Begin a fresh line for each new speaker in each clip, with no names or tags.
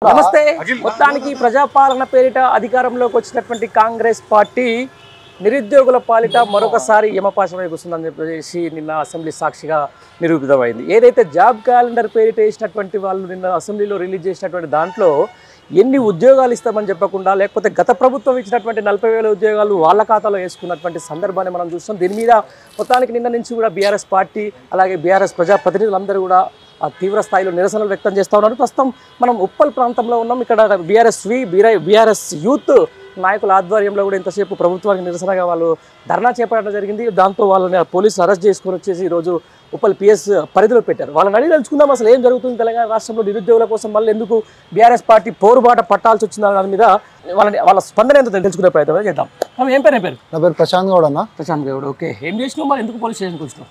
నమస్తే. మొత్తానికి ప్రజాపాలన పేరిట అధికారంలోకి వచ్చినటువంటి కాంగ్రెస్ పార్టీ నిరుద్యోగుల పాలిట మరొకసారి యమపాశమై కూర్చుందని చెప్పేసి నిన్న అసెంబ్లీ సాక్షిగా నిరూపితమైంది. ఏదైతే జాబ్ క్యాలెండర్ పేరిట వేసినటువంటి వాళ్ళు నిన్న అసెంబ్లీలో రిలీజ్ చేసినటువంటి దాంట్లో ఎన్ని ఉద్యోగాలు ఇస్తామని చెప్పకుండా, లేకపోతే గత ప్రభుత్వం ఇచ్చినటువంటి 40,000 ఉద్యోగాలు వాళ్ళ ఖాతాలో వేసుకున్నటువంటి సందర్భాన్ని మనం చూస్తాం. దీని మీద మొత్తానికి నిన్న నుంచి కూడా బీఆర్ఎస్ పార్టీ అలాగే బీఆర్ఎస్ ప్రజాప్రతినిధులందరూ కూడా తీవ్ర స్థాయిలో నిరసనలు వ్యక్తం చేస్తూ ఉన్నారు. ప్రస్తుతం మనం ఉప్పల్ ప్రాంతంలో ఉన్నాం. ఇక్కడ బీఆర్ఎస్ యూత్ నాయకుల ఆధ్వర్యంలో కూడా ఇంతసేపు ప్రభుత్వానికి నిరసనగా వాళ్ళు ధర్నా చేపట్టడం జరిగింది. దాంతో వాళ్ళని పోలీసులు అరెస్ట్ చేసుకొని వచ్చేసి ఈరోజు ఉప్పల్ పిఎస్ పరిధిలో పెట్టారు. వాళ్ళని అడిగి తెలుసుకుందాం అసలు ఏం జరుగుతుంది తెలంగాణ రాష్ట్రంలో నిరుద్యోగుల కోసం, మళ్ళీ ఎందుకు బీఆర్ఎస్ పార్టీ పోరుబాట పట్టాల్సి వచ్చింది దాని మీద వాళ్ళ స్పందన ఎంతో తెలుసుకునే ప్రయత్నం చేద్దాం. ఏం పేరు?
నా పేరు ప్రశాంత్ గౌడ్ అన్న.
ప్రశాంత్ గౌడ్, ఓకే. ఏం చేసినావు మరి, ఎందుకు పోలీస్ స్టేషన్కి వచ్చినావు?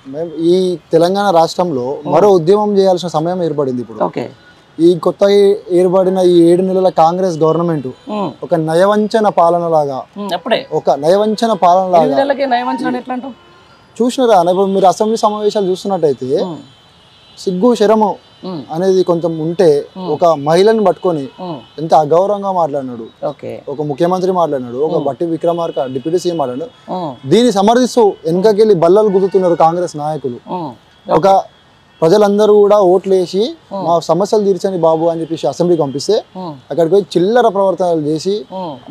మేము ఈ తెలంగాణ రాష్ట్రంలో మరో ఉద్యమం చేయాల్సిన సమయం ఏర్పడింది ఇప్పుడు.
ఓకే.
ఈ కొత్తగా ఏర్పడిన ఈ 7 నెలల కాంగ్రెస్ గవర్నమెంట్ ఒక నయవంచన పాలన లాగా చూసినారా? ఇప్పుడు మీరు అసెంబ్లీ సమావేశాలు చూస్తున్నట్టయితే సిగ్గు శరము అనేది కొంచెం ఉంటే ఒక మహిళని పట్టుకొని ఎంత అగౌరవంగా మాట్లాడినాడు. ఒక ముఖ్యమంత్రి మాట్లాడినాడు, ఒక బట్టి విక్రమార్క డిప్యూటీ సీఎం మాట్లాడు. దీన్ని సమర్థిస్తూ వెనకకెళ్ళి బల్లలు గుద్దుతున్నారు కాంగ్రెస్ నాయకులు. ఒక ప్రజలందరూ కూడా ఓట్లు వేసి మా సమస్యలు తీర్చని బాబు అని చెప్పేసి అసెంబ్లీకి పంపిస్తే అక్కడికి పోయి చిల్లర ప్రవర్తనలు చేసి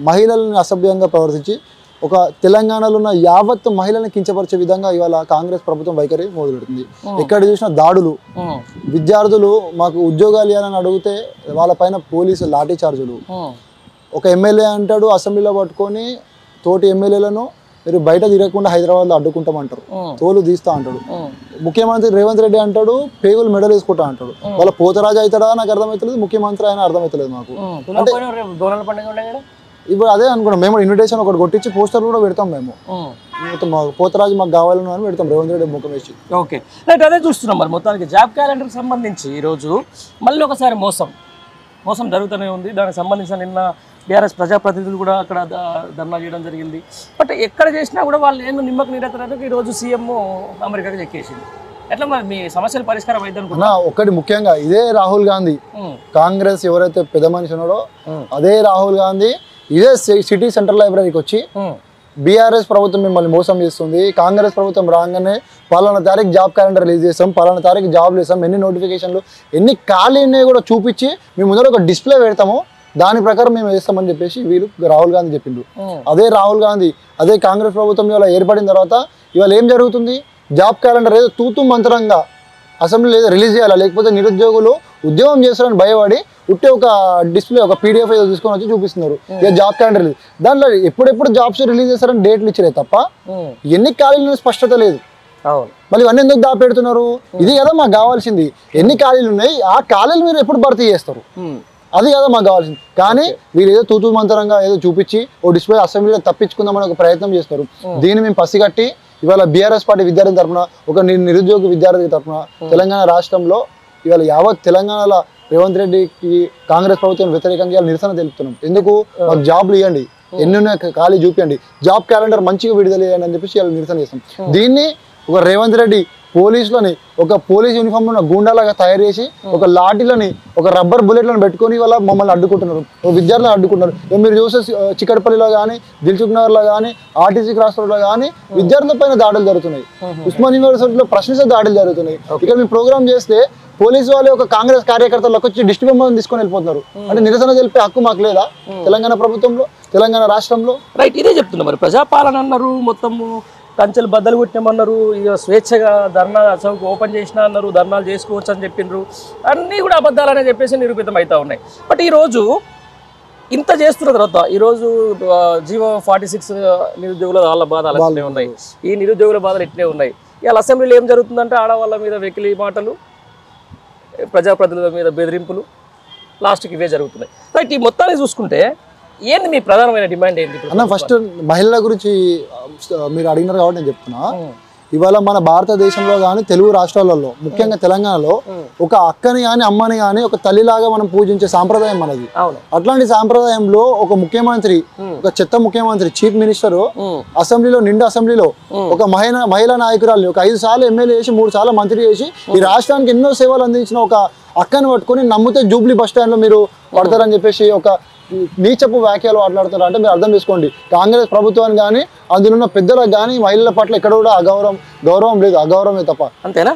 మహిళలను అసభ్యంగా ప్రవర్తించి ఒక తెలంగాణలో ఉన్న యావత్ మహిళలను కించపరిచే విధంగా ఇవాళ కాంగ్రెస్ ప్రభుత్వం వైఖరి మొదలెడుతుంది. ఎక్కడ చూసిన దాడులు, విద్యార్థులు మాకు ఉద్యోగాలు ఇవ్వాలని అడిగితే వాళ్ళపైన పోలీసు లాఠీ చార్జులు. ఒక ఎమ్మెల్యే అంటాడు అసెంబ్లీలో పట్టుకొని తోటి ఎమ్మెల్యేలను మీరు బయట తిరగకుండా హైదరాబాద్లో అడ్డుకుంటామంటారు, తోలు తీస్తా అంటాడు. ముఖ్యమంత్రి రేవంత్ రెడ్డి అంటాడు పేగులు మెడల్ వేసుకుంటా అంటాడు. వాళ్ళ పోతరాజు అవుతాడా నాకు అర్థమవుతలేదు, ముఖ్యమంత్రి అయినా అర్థమవుతలేదు మాకు. ఇప్పుడు అదే అనుకున్నాం మేము, ఇన్విటేషన్ ఒకటి కొట్టించి పోస్టర్లు కూడా పెడతాం మేము. పోతరాజు మాకు కావాలని అని పెడతాం రేవంత్ రెడ్డి ముఖం వేసి.
ఓకే, అదే చూస్తున్నాం. మరి మొత్తానికి జాబ్ క్యాలెండర్ సంబంధించి ఈరోజు మళ్ళీ ఒకసారి మోసం జరుగుతూనే ఉంది. దానికి సంబంధించిన నిన్న బీఆర్ఎస్ ప్రజాప్రతినిధులు కూడా అక్కడ ధర్నా చేయడం జరిగింది. బట్ ఎక్కడ చేసినా కూడా వాళ్ళు ఏమో నిమ్మకు నీరెత్తడానికి ఈరోజు సీఎం అమెరికాకి చెక్కేసింది. ఎట్లా మరి మీ సమస్యలు పరిష్కారం అయితే అనుకున్నా?
ఒకటి ముఖ్యంగా ఇదే రాహుల్ గాంధీ, కాంగ్రెస్ ఎవరైతే పెద్ద మనిషి ఉన్నాడో అదే రాహుల్ గాంధీ ఇదే సిటీ సెంట్రల్ లైబ్రరీకి వచ్చి బీఆర్ఎస్ ప్రభుత్వం మిమ్మల్ని మోసం చేస్తుంది, కాంగ్రెస్ ప్రభుత్వం రాగానే పలానా తారీఖు జాబ్ క్యాలెండర్ రిలీజ్ చేస్తాం, పలానా తారీఖు జాబ్లు వేస్తాం, ఎన్ని నోటిఫికేషన్లు ఎన్ని ఖాళీ ఉన్నాయో కూడా చూపించి మీ ముందర ఒక డిస్ప్లే పెడతాము, దాని ప్రకారం మేము వేస్తామని చెప్పేసి వీళ్ళు రాహుల్ గాంధీ చెప్పిండు. అదే రాహుల్ గాంధీ అదే కాంగ్రెస్ ప్రభుత్వం ఇవాళ ఏర్పడిన తర్వాత ఇవాళ ఏం జరుగుతుంది? జాబ్ క్యాలెండర్ ఏదో తూతు మంత్రంగా అసెంబ్లీ ఏదో రిలీజ్ చేయాలా, లేకపోతే నిరుద్యోగులు ఉద్యోగం చేస్తారని భయపడి ఉట్టే ఒక డిస్ప్లే ఒక పీడిఎఫ్ ఏదో తీసుకొని వచ్చి చూపిస్తున్నారు. ఇక జాబ్ క్యాలెండర్ దాంట్లో ఎప్పుడెప్పుడు జాబ్స్ రిలీజ్ చేస్తారని డేట్లు ఇచ్చిరే తప్ప ఎన్ని ఖాళీలు స్పష్టత లేదు. మళ్ళీ ఇవన్నీ ఎందుకు దాపెడుతున్నారు? ఇది కదా మాకు కావాల్సింది. ఎన్ని ఖాళీలు ఉన్నాయి, ఆ ఖాళీలు మీరు ఎప్పుడు భర్తీ చేస్తారు, అది కదా మాకు కావాల్సింది. కానీ వీళ్ళు ఏదో తూతూ మంతరంగా ఏదో చూపించి ఓ డిస్ప్లే అసెంబ్లీలో తప్పించుకుందామని ఒక ప్రయత్నం చేస్తారు. దీన్ని మేము పసిగట్టి ఇవాళ బీఆర్ఎస్ పార్టీ విద్యార్థి తరఫున, ఒక నిరుద్యోగ విద్యార్థి తరఫున తెలంగాణ రాష్ట్రంలో ఇవాళ యావత్ తెలంగాణలో రేవంత్ రెడ్డికి కాంగ్రెస్ ప్రభుత్వం వ్యతిరేకంగా నిరసన తెలుపుతున్నాం. ఎందుకు? మాకు జాబ్లు ఇవ్వండి, ఎన్ని ఖాళీ చూపించండి, జాబ్ క్యాలెండర్ మంచిగా విడుదల చేయండి అని చెప్పేసి వాళ్ళు నిరసన చేస్తాం. దీన్ని ఒక రేవంత్ రెడ్డి పోలీసులని ఒక పోలీస్ యూనిఫామ్ ఉన్న గూండాలాగా తయారు చేసి ఒక లాఠీలని ఒక రబ్బర్ బుల్లెట్లను పెట్టుకొని వాళ్ళ మమ్మల్ని అడ్డుకుంటున్నారు, విద్యార్థులను అడ్డుకుంటున్నారు. మీరు చూసే చిక్కడపల్లిలో కానీ, దిల్సుఖ్ నగర్లో కానీ, ఆర్టీసీ క్రాస్ రోడ్లో కానీ విద్యార్థుల పైన దాడులు జరుగుతున్నాయి. ఉస్మాన్ యూనివర్సిటీలో ప్రశ్నించే దాడులు జరుగుతున్నాయి. ఇక్కడ మేము ప్రోగ్రామ్ చేస్తే పోలీసు వాళ్ళు ఒక కాంగ్రెస్ కార్యకర్తలకు వచ్చి డిస్ట్రిక్ట్ బొమ్మను తీసుకొని వెళ్ళిపోతున్నారు. అంటే నిరసన తెలిపే హక్కు మాకు లేదా తెలంగాణ ప్రభుత్వంలో, తెలంగాణ రాష్ట్రంలో?
రైట్, ఇదే చెప్తున్నా. మరి ప్రజాపాలన అన్నారు, మొత్తము కంచెలు బద్దలు కొట్టినామన్నారు, ఇక స్వేచ్ఛగా ధర్నా చౌక్ ఓపెన్ చేసినా అన్నారు, ధర్నాలు చేసుకోవచ్చు అని చెప్పిండ్రు. అన్నీ కూడా అబద్ధాలనే చెప్పేసి నిరూపితం అవుతూ ఉన్నాయి. బట్ ఈరోజు ఇంత చేస్తున్న తర్వాత ఈరోజు జీవో 46 నిరుద్యోగుల వాళ్ళ బాధలు అట్లనే ఉన్నాయి, ఈ నిరుద్యోగుల బాధలు ఇట్లే ఉన్నాయి. ఇవాళ అసెంబ్లీలో ఏం జరుగుతుందంటే ఆడవాళ్ళ మీద వెకిలి మాటలు, ప్రజాప్రతినిధుల మీద బెదిరింపులు, లాస్ట్కి ఇవే జరుగుతున్నాయి. రైట్, ఈ మొత్తాన్ని చూసుకుంటే ఏంది మీ ప్రధానమైన డిమాండ్ ఏంటి?
అన్న ఫస్ట్ మహిళల గురించి మీరు అడిగినారు కాబట్టి నేను చెప్తున్నా. ఇవాళ మన భారతదేశంలో కానీ తెలుగు రాష్ట్రాలలో ముఖ్యంగా తెలంగాణలో ఒక అక్కని కానీ అమ్మని కానీ ఒక తల్లిలాగా మనం పూజించే సాంప్రదాయం మనది. అట్లాంటి సాంప్రదాయంలో ఒక ముఖ్యమంత్రి, ఒక చెత్త ముఖ్యమంత్రి, చీఫ్ మినిస్టర్ అసెంబ్లీలో నిండు అసెంబ్లీలో ఒక మహిళా నాయకురాలు ఒక 5 సార్లు ఎమ్మెల్యే చేసి 3 సార్లు మంత్రి చేసి ఈ రాష్ట్రానికి ఎన్నో సేవలు అందించిన ఒక అక్కని పట్టుకొని నమ్మితే జూబ్లీ బస్ స్టాండ్ లో మీరు పడతారని చెప్పేసి ఒక నీచపు వ్యాఖ్యలు మాట్లాడతారు అంటే మీరు అర్థం చేసుకోండి. కాంగ్రెస్ ప్రభుత్వానికి కానీ అందులో ఉన్న పెద్దలకు కానీ మహిళల పట్ల ఎక్కడ కూడా గౌరవం లేదు, అగౌరవమే తప్ప.
అంతేనా?